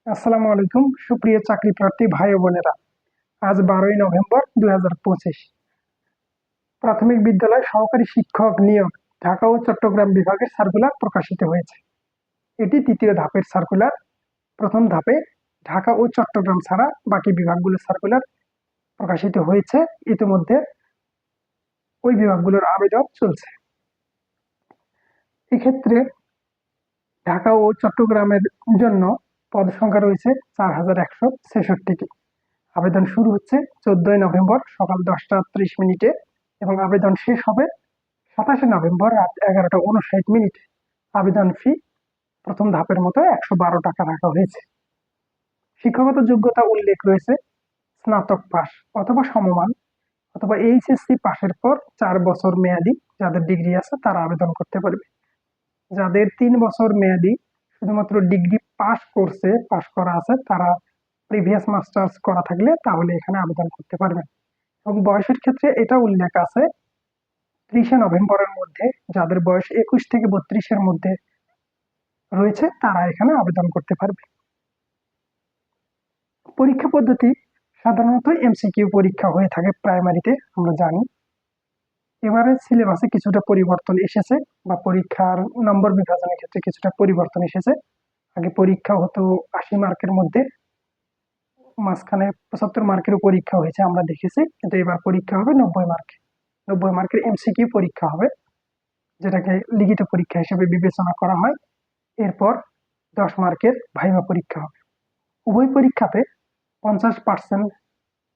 আসসালামু আলাইকুম সুপ্রিয় চাকরি প্রার্থী ভাই ও বোনেরা। আজ 12ই নভেম্বর 2025। প্রাথমিক বিদ্যালয় সহকারী শিক্ষক নিয়োগ ঢাকা ও চট্টগ্রাম বিভাগের সার্কুলার প্রকাশিত হয়েছে। এটি তৃতীয় ধাপের সার্কুলার। প্রথম ধাপে ঢাকা ও চট্টগ্রাম ছাড়া বাকি বিভাগগুলোর সার্কুলার প্রকাশিত হয়েছে। ইতিমধ্যে ওই বিভাগগুলোর আবেদন চলছে। এক্ষেত্রে ঢাকা ও চট্টগ্রামের জন্য পদ সংখ্যা রয়েছে 4166টি। আবেদন শুরু হচ্ছে 14ই নভেম্বর সকাল 10টা 30 মিনিটে এবং আবেদন শেষ হবে 27শে নভেম্বর রাত 11টা 59 মিনিটে। আবেদন ফি প্রথম ধাপের মতো 112 টাকা রাখা হয়েছে। শিক্ষাগত যোগ্যতা উল্লেখ রয়েছে স্নাতক পাস অথবা সমমান অথবা এইচএসসি পাশের পর 4 বছর মেয়াদি যাদের ডিগ্রি আছে তারা আবেদন করতে পারবে। যাদের 3 বছর মেয়াদি শুধুমাত্র ডিগ্রি পাস করা আছে তারা প্রিভিয়াস মাস্টার্স করা থাকলে তাহলে এখানে আবেদন করতে পারবেন। এবং বয়সের ক্ষেত্রে এটা উল্লেখ আছে 30শে নভেম্বরের মধ্যে যাদের বয়স 21 থেকে 32-এর মধ্যে রয়েছে তারা এখানে আবেদন করতে পারবে। পরীক্ষা পদ্ধতি সাধারণত এমসিকিউ পরীক্ষা হয়ে থাকে প্রাইমারিতে, আমরা জানি। এবারে সিলেবাসে কিছুটা পরিবর্তন এসেছে বা পরীক্ষার নম্বর বিভাজনের ক্ষেত্রে কিছুটা পরিবর্তন এসেছে। আগে পরীক্ষা হতো 80 মার্কের মধ্যে, মাঝখানে 75 মার্কেরও পরীক্ষা হয়েছে আমরা দেখেছি, কিন্তু এবার পরীক্ষা হবে 90 মার্কে। 90 মার্কের এমসিকিউ পরীক্ষা হবে, যেটাকে লিখিত পরীক্ষা হিসেবে বিবেচনা করা হয়। এরপর 10 মার্কের ভাইভা পরীক্ষা হবে। উভয় পরীক্ষাতে 50%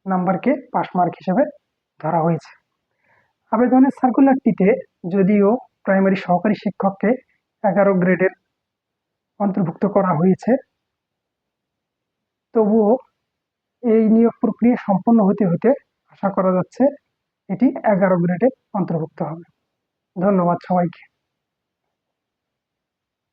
নাম্বারকে পাস মার্ক হিসেবে ধরা হয়েছে। আবেদনের সার্কুলারটিতে যদিও প্রাইমারি সহকারী শিক্ষককে 11 গ্রেডের অন্তর্ভুক্ত করা হয়েছে, তবুও এই নিয়োগ প্রক্রিয়া সম্পন্ন হতে হতে আশা করা যাচ্ছে এটি 11 গ্রেডে অন্তর্ভুক্ত হবে। ধন্যবাদ সবাইকে।